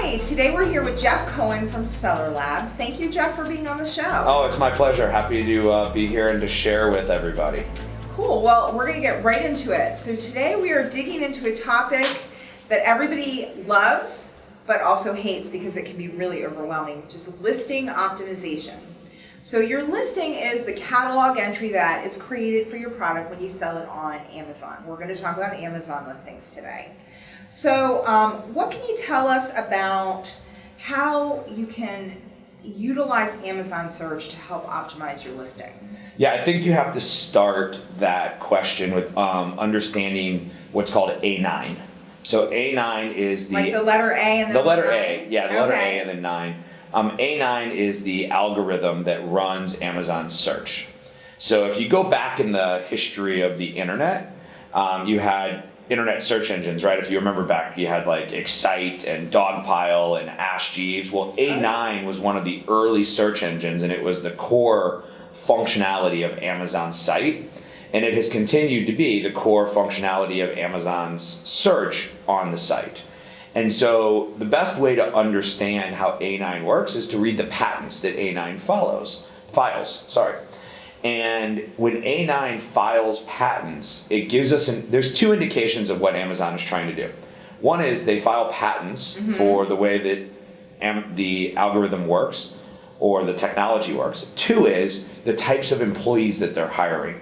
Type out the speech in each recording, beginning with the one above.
Hi, today we're here with Jeff Cohen from Seller Labs. Thank you, Jeff, for being on the show. Oh, it's my pleasure. Happy to be here and to share with everybody. Cool, well, we're gonna get right into it. So today we are digging into a topic that everybody loves, but also hates because it can be really overwhelming, which is listing optimization. So your listing is the catalog entry that is created for your product when you sell it on Amazon. We're going to talk about Amazon listings today. So what can you tell us about how you can utilize Amazon search to help optimize your listing? Yeah, I think you have to start that question with understanding what's called A9. So A9 is like the letter A and the letter 9? A. Yeah, the letter A and then 9. A9 is the algorithm that runs Amazon search. So if you go back in the history of the internet, you had internet search engines, right? If you remember back, you had like Excite and Dogpile and Ask Jeeves. Well, A9 was one of the early search engines, and it was the core functionality of Amazon's site. And it has continued to be the core functionality of Amazon's search on the site. And so the best way to understand how A9 works is to read the patents that A9 files. And when A9 files patents, it gives us, there's two indications of what Amazon is trying to do. One is they file patents for the way that the algorithm works or the technology works. Two is the types of employees that they're hiring.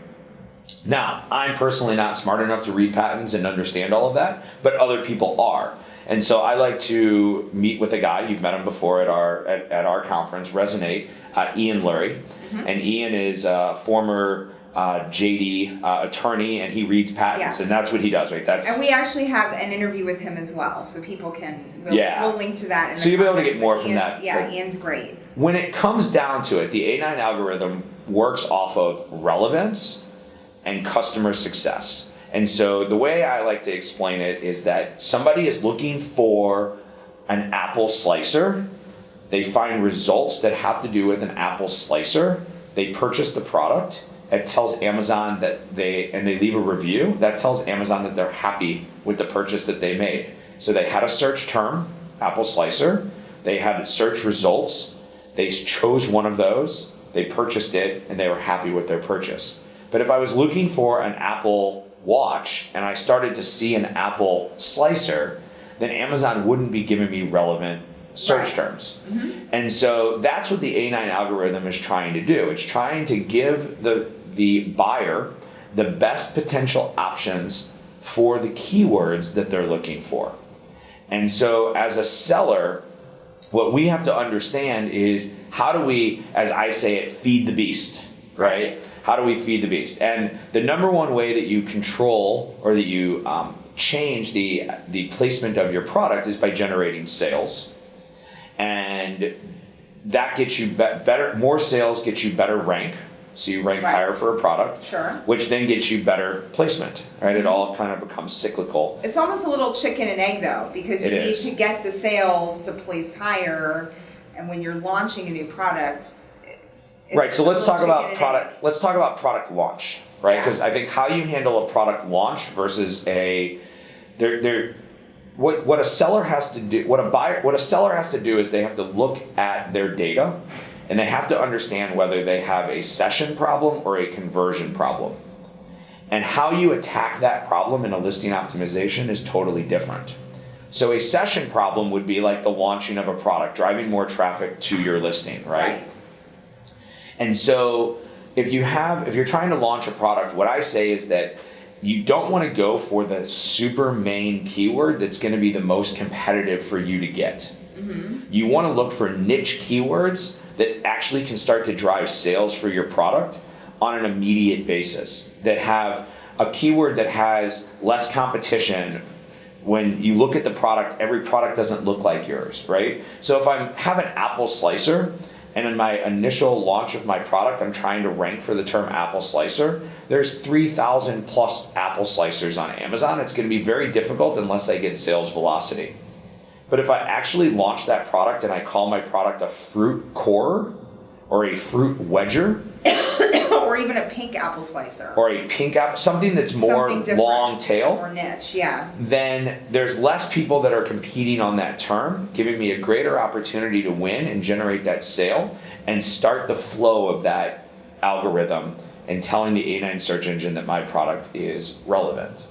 Now, I'm personally not smart enough to read patents and understand all of that, but other people are. And so I like to meet with a guy, you've met him before at our conference, Resonate, Ian Lurie. And Ian is a former JD attorney, and he reads patents, and that's what he does, right? And we actually have an interview with him as well, so people we'll link to that. So you'll be able to get more from that. Yeah, Ian's great. When it comes down to it, the A9 algorithm works off of relevance and customer success. And so the way I like to explain it is that somebody is looking for an apple slicer. They find results that have to do with an apple slicer. They purchase the product. It tells Amazon that they leave a review. That tells Amazon that they're happy with the purchase that they made. So they had a search term, apple slicer. They had search results. They chose one of those. They purchased it, and they were happy with their purchase. But if I was looking for an Apple Watch and I started to see an Apple slicer, then Amazon wouldn't be giving me relevant search terms. And so that's what the A9 algorithm is trying to do. It's trying to give the buyer the best potential options for the keywords that they're looking for. And so as a seller, what we have to understand is how do we, as I say it, feed the beast, right? How do we feed the beast? And the number one way that you control or that you change the placement of your product is by generating sales. And that gets you better, more sales gets you better rank. So you rank higher for a product, which then gets you better placement, right? It all kind of becomes cyclical. It's almost a little chicken and egg though, because you need to get the sales to place higher. And when you're launching a new product, right, so let's talk about product. Let's talk about product launch, right? Because I think how you handle a product launch versus what a seller has to do, what a seller has to do is they have to look at their data, and they have to understand whether they have a session problem or a conversion problem. And how you attack that problem in a listing optimization is totally different. So a session problem would be like the launching of a product, driving more traffic to your listing, right? And so if you're trying to launch a product, what I say is that you don't want to go for the super main keyword that's going to be the most competitive for you to get. You want to look for niche keywords that actually can start to drive sales for your product on an immediate basis, that have a keyword that has less competition. When you look at the product, every product doesn't look like yours, right? So if I have an apple slicer, and in my initial launch of my product, I'm trying to rank for the term apple slicer, there's 3,000 plus apple slicers on Amazon. It's going to be very difficult unless I get sales velocity. But if I actually launch that product and I call my product a fruit corer or a fruit wedger, or or even a pink apple slicer. or a pink apple, something that's more Something different. long tail, Or niche, yeah. then there's less people that are competing on that term, giving me a greater opportunity to win and generate that sale and start the flow of that algorithm and telling the A9 search engine that my product is relevant.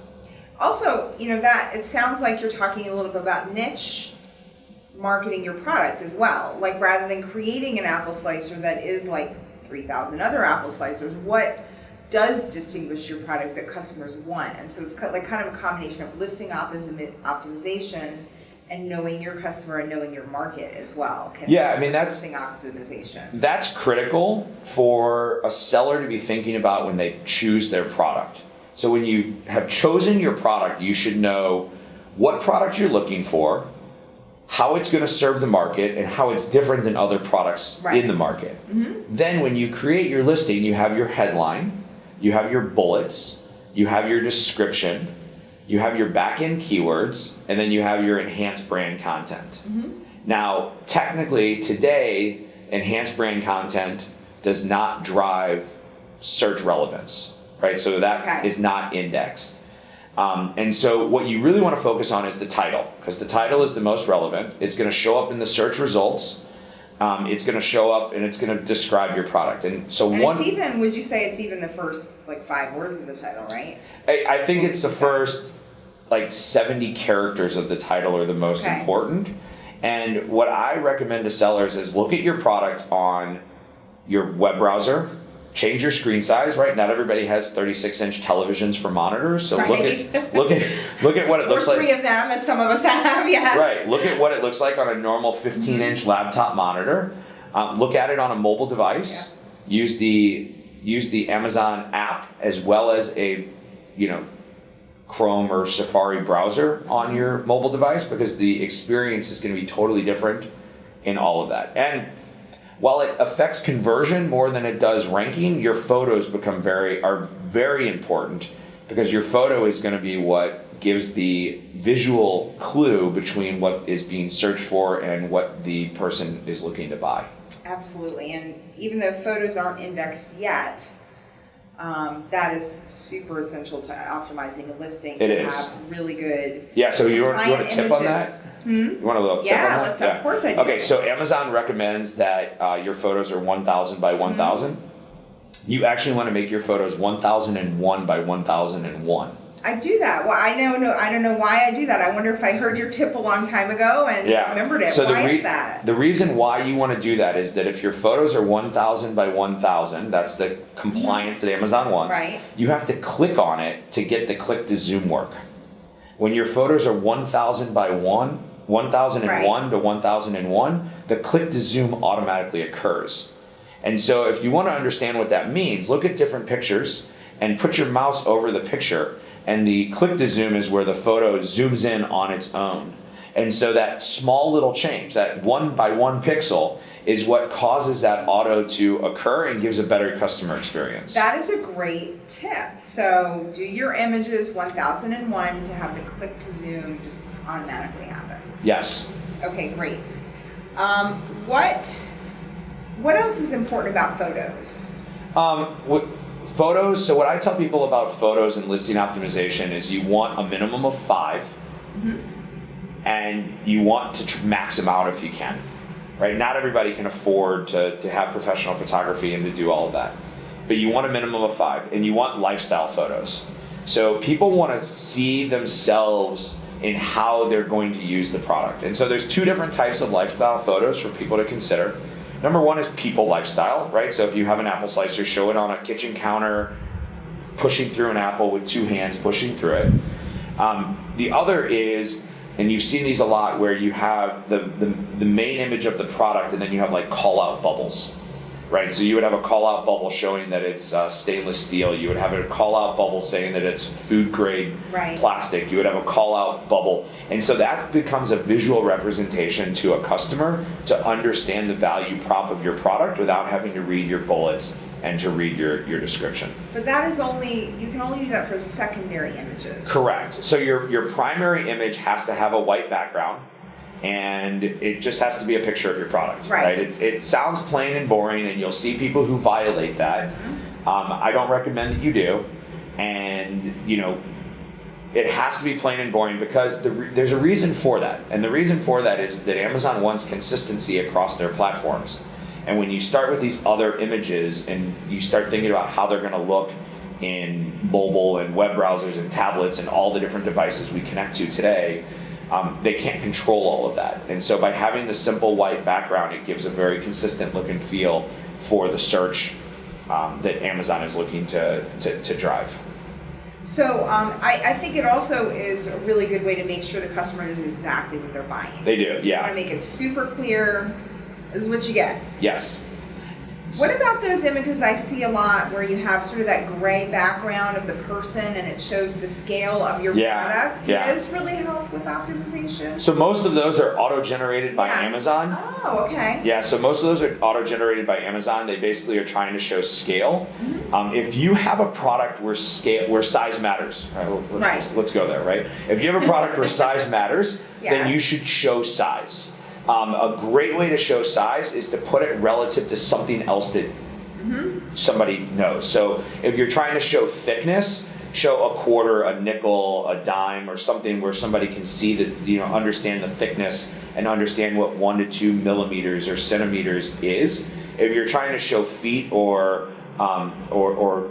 Also, you know, that it sounds like you're talking a little bit about niche marketing your product as well. Like, rather than creating an apple slicer that is like 3,000 other apple slicers, what does distinguish your product that customers want? And so it's like kind of a combination of listing optimization and knowing your customer and knowing your market as well. Yeah, I mean, that's listing optimization. That's critical for a seller to be thinking about when they choose their product. So when you have chosen your product, you should know what product you're looking for, how it's going to serve the market, and how it's different than other products in the market. Then when you create your listing, you have your headline, you have your bullets, you have your description, you have your backend keywords, and then you have your enhanced brand content. Now, technically today, enhanced brand content does not drive search relevance, right? So that is not indexed. And so what you really want to focus on is the title, because the title is the most relevant. It's going to show up in the search results. It's going to show up and it's going to describe your product. And so it's even, would you say it's even the first like 5 words of the title, right? I think it's the first like 70 characters of the title are the most important. And what I recommend to sellers is look at your product on your web browser. Change your screen size, right? Not everybody has 36-inch televisions for monitors, so look at what it looks like. Or 3 of them, as some of us have, yes. Right. Look at what it looks like on a normal 15-inch laptop monitor. Look at it on a mobile device. Use the Amazon app as well as a Chrome or Safari browser on your mobile device, because the experience is going to be totally different in all of that. And while it affects conversion more than it does ranking, your photos are very important, because your photo is going to be what gives the visual clue between what is being searched for and what the person is looking to buy. Absolutely, and even though photos aren't indexed yet, that is super essential to optimizing a listing. It is. Have really good. Yeah, so you want a tip on that? You want a little tip on that? Yeah, of course I do. Okay, so Amazon recommends that your photos are 1,000 by 1,000. You actually want to make your photos 1,001 by 1,001. I do that. Well, I don't know why I do that. I wonder if I heard your tip a long time ago and remembered it. So why is that? The reason why you want to do that is that if your photos are 1,000 by 1,000, that's the compliance that Amazon wants. Right. You have to click on it to get the click to zoom work. When your photos are 1,000 by 1,001 to 1,001, the click to zoom automatically occurs. And so if you want to understand what that means, look at different pictures and put your mouse over the picture, and the click to zoom is where the photo zooms in on its own. And so that small little change, that 1 by 1 pixel, is what causes that auto to occur and gives a better customer experience. That is a great tip. So do your images 1001 to have the click to zoom just automatically happen. Yes. Okay, great. What else is important about photos? Photos, so what I tell people about photos and listing optimization is you want a minimum of 5, and you want to max them out if you can, right? Not everybody can afford to have professional photography and to do all of that, but you want a minimum of 5, and you want lifestyle photos. So people want to see themselves in how they're going to use the product. And so there's 2 different types of lifestyle photos for people to consider. Number 1 is people lifestyle, right? So if you have an apple slicer, show it on a kitchen counter, pushing through an apple with 2 hands, pushing through it. The other is, and you've seen these a lot, where you have the main image of the product and then you have like call out bubbles, right? So you would have a call out bubble showing that it's stainless steel. You would have a call out bubble saying that it's food grade plastic. You would have a call out bubble. And so that becomes a visual representation to a customer to understand the value prop of your product without having to read your bullets and to read your description. But that is you can only do that for secondary images. Correct. So your primary image has to have a white background, and it just has to be a picture of your product, right? It sounds plain and boring, and you'll see people who violate that. I don't recommend that you do. And, you know, it has to be plain and boring because there's a reason for that. And the reason for that is that Amazon wants consistency across their platforms. And when you start with these other images and you start thinking about how they're going to look in mobile and web browsers and tablets and all the different devices we connect to today, they can't control all of that. And so by having the simple white background, it gives a very consistent look and feel for the search that Amazon is looking to drive. So I think it also is a really good way to make sure the customer knows exactly what they're buying. They do, yeah. You want to make it super clear. This is what you get. Yes. What about those images I see a lot where you have sort of that gray background of the person and it shows the scale of your product? Do those really help with optimization? So most of those are auto-generated by Amazon. Oh, okay. Yeah, so most of those are auto-generated by Amazon. They basically are trying to show scale. If you have a product where size matters, let's go there, right? If you have a product where size matters, then you should show size. A great way to show size is to put it relative to something else that somebody knows. So if you're trying to show thickness, show a quarter, a nickel, a dime, or something where somebody can see that, you know, understand the thickness and understand what 1 to 2 millimeters or centimeters is. If you're trying to show feet or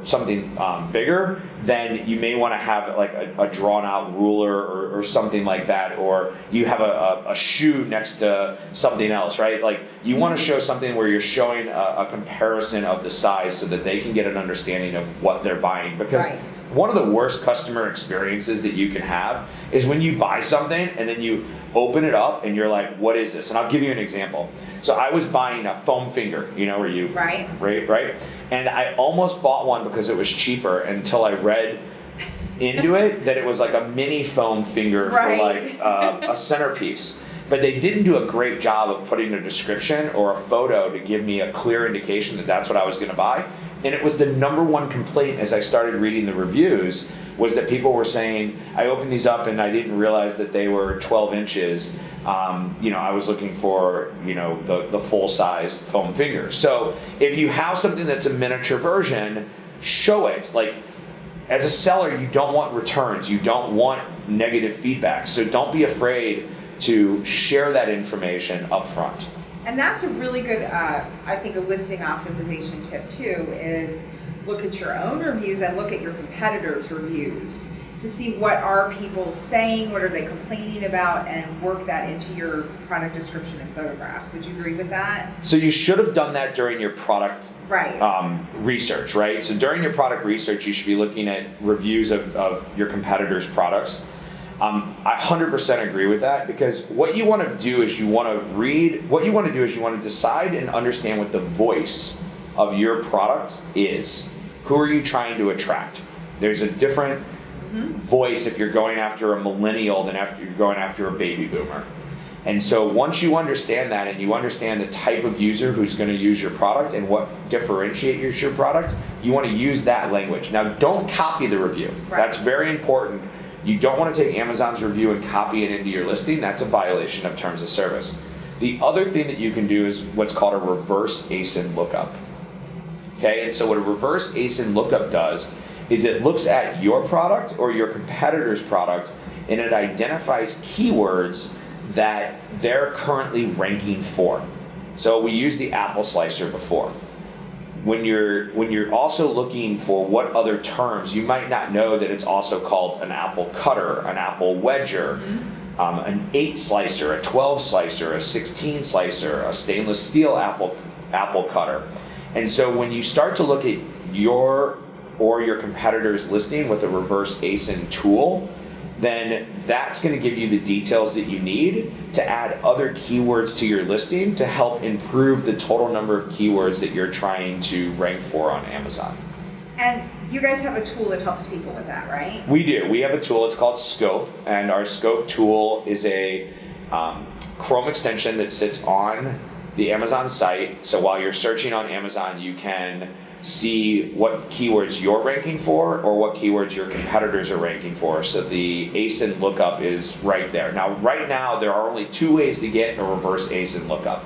something bigger, then you may want to have like a drawn out ruler or something like that, or you have a shoe next to something else, right? Like you want to show something where you're showing a comparison of the size so that they can get an understanding of what they're buying. Because one of the worst customer experiences that you can have is when you buy something and then you open it up and you're like, what is this? And I'll give you an example. So I was buying a foam finger, you know, where you, right? And I almost bought one because it was cheaper until I read into it that it was like a mini foam finger for like a centerpiece. But they didn't do a great job of putting a description or a photo to give me a clear indication that that's what I was going to buy. And it was the #1 complaint as I started reading the reviews was that people were saying, I opened these up and I didn't realize that they were 12 inches. You know, I was looking for, you know, the full size foam finger. So if you have something that's a miniature version, show it. Like as a seller, you don't want returns. You don't want negative feedback. So don't be afraid to share that information up front. And that's a really good, I think, a listing optimization tip too, is look at your own reviews and look at your competitors' reviews to see what are people saying, what are they complaining about, and work that into your product description and photographs. Would you agree with that? So you should have done that during your product research, right? So during your product research, you should be looking at reviews of your competitors' products. I 100% agree with that, because what you want to do is you want to decide and understand what the voice of your product is. Who are you trying to attract? There's a different voice if you're going after a millennial than after you're going after a baby boomer. And so once you understand that and you understand the type of user who's going to use your product and what differentiates your product, you want to use that language. Now, don't copy the review. That's very important. You don't want to take Amazon's review and copy it into your listing. That's a violation of terms of service. The other thing that you can do is what's called a reverse ASIN lookup. Okay, and so what a reverse ASIN lookup does is it looks at your product or your competitor's product and it identifies keywords that they're currently ranking for. So we used the apple slicer before. When you're also looking for what other terms, you might not know that it's also called an apple cutter, an apple wedger, an 8 slicer, a 12 slicer, a 16 slicer, a stainless steel apple cutter. And so when you start to look at your competitor's listing with a reverse ASIN tool, then that's going to give you the details that you need to add other keywords to your listing to help improve the total number of keywords that you're trying to rank for on Amazon. And you guys have a tool that helps people with that, right? We do. We have a tool. It's called Scope, and our Scope tool is a Chrome extension that sits on the Amazon site. So while you're searching on Amazon, you can see what keywords you're ranking for or what keywords your competitors are ranking for. So the ASIN lookup is right there. Now, right now, there are only 2 ways to get a reverse ASIN lookup.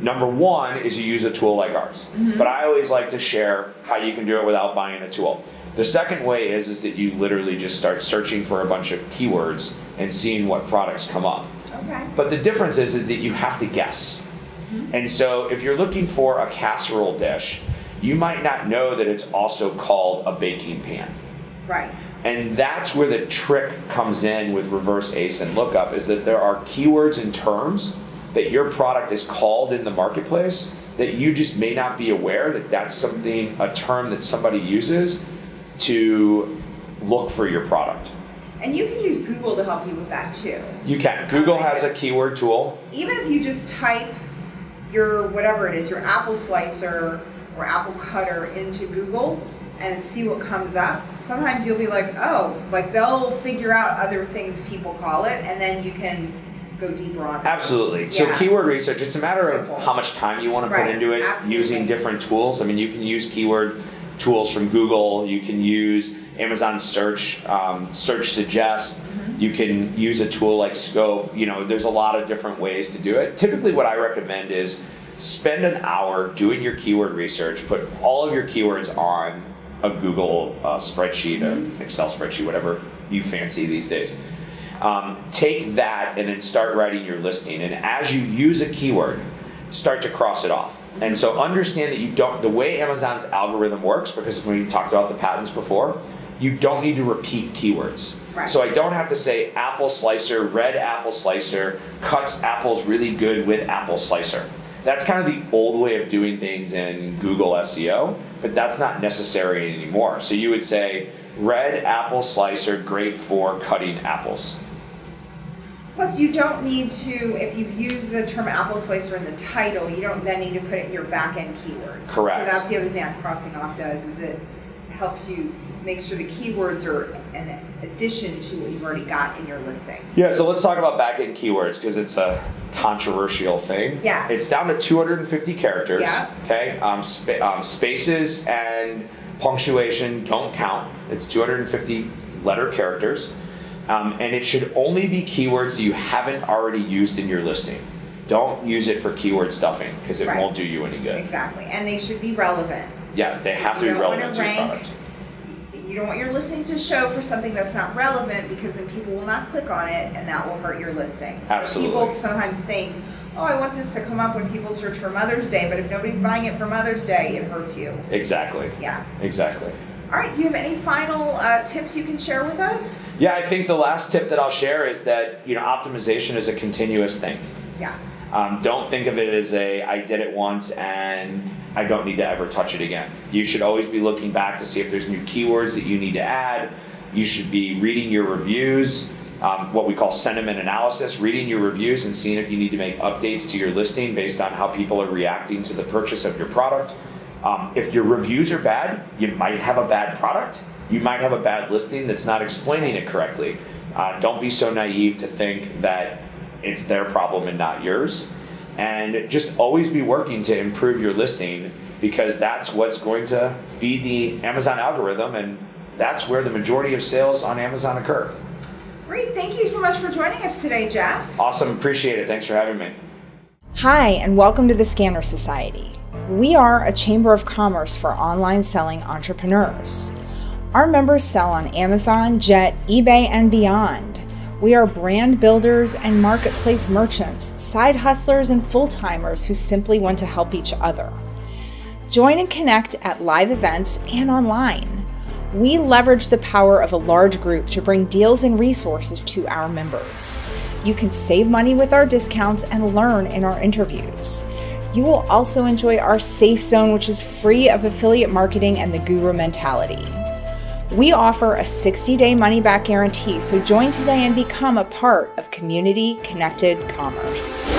Number one is you use a tool like ours. But I always like to share how you can do it without buying a tool. The second way is that you literally just start searching for a bunch of keywords and seeing what products come up. Okay. But the difference is that you have to guess. And so if you're looking for a casserole dish, you might not know that it's also called a baking pan. Right. And that's where the trick comes in with reverse ASIN lookup, is that there are keywords and terms that your product is called in the marketplace that you just may not be aware that that's something, a term that somebody uses to look for your product. And you can use Google to help you with that too. You can. Google has a keyword tool. Even if you just type your, whatever it is, your apple slicer or apple cutter into Google and see what comes up, sometimes you'll be like, oh, like they'll figure out other things people call it, and then you can go deeper on it. Absolutely. Yeah. So keyword research, it's a matter Simple. of how much time you want to put Right. into it, Absolutely. using different tools. I mean, you can use keyword tools from Google, you can use Amazon search, search suggest, you can use a tool like Scope. You know, there's a lot of different ways to do it. Typically what I recommend is spend an hour doing your keyword research, put all of your keywords on a Google spreadsheet, an Excel spreadsheet, whatever you fancy these days. Take that and then start writing your listing. And as you use a keyword, start to cross it off. And so understand that you don't, the way Amazon's algorithm works, because when we talked about the patents before, you don't need to repeat keywords. Right. So I don't have to say apple slicer, red apple slicer, cuts apples really good with apple slicer. That's kind of the old way of doing things in Google SEO, but that's not necessary anymore. So you would say red apple slicer, great for cutting apples. Plus, you don't need to, if you've used the term apple slicer in the title, you don't then need to put it in your back-end keywords. Correct. So that's the other thing that crossing off does, is it helps you make sure the keywords are an addition to what you've already got in your listing. Yeah, so let's talk about backend keywords, because it's a controversial thing. Yes. It's down to 250 characters. Yeah. Okay. Spaces and punctuation don't count. It's 250 letter characters. And it should only be keywords that you haven't already used in your listing. Don't use it for keyword stuffing, because it Right. won't do you any good. Exactly, and they should be relevant. Yeah, they have to You be don't wanna relevant to your rank- product. You don't want your listing to show for something that's not relevant, because then people will not click on it, and that will hurt your listing. Absolutely. So people sometimes think, oh, I want this to come up when people search for Mother's Day, but if nobody's buying it for Mother's Day, it hurts you. Exactly. Yeah. Exactly. All right, do you have any final tips you can share with us? Yeah, I think the last tip that I'll share is that, you know, optimization is a continuous thing. Yeah. Don't think of it as I did it once and I don't need to ever touch it again. You should always be looking back to see if there's new keywords that you need to add. You should be reading your reviews, what we call sentiment analysis, reading your reviews and seeing if you need to make updates to your listing based on how people are reacting to the purchase of your product. If your reviews are bad, you might have a bad product. You might have a bad listing that's not explaining it correctly. Don't be so naive to think that it's their problem and not yours. And just always be working to improve your listing, because that's what's going to feed the Amazon algorithm, and that's where the majority of sales on Amazon occur. Great, thank you so much for joining us today, Jeff. Awesome, appreciate it. Thanks for having me. Hi, and welcome to the Scanner Society. We are a chamber of commerce for online selling entrepreneurs. Our members sell on Amazon, Jet, eBay, and beyond. We are brand builders and marketplace merchants, side hustlers, and full-timers who simply want to help each other. Join and connect at live events and online. We leverage the power of a large group to bring deals and resources to our members. You can save money with our discounts and learn in our interviews. You will also enjoy our safe zone, which is free of affiliate marketing and the guru mentality. We offer a 60-day money-back guarantee, so join today and become a part of community-connected commerce.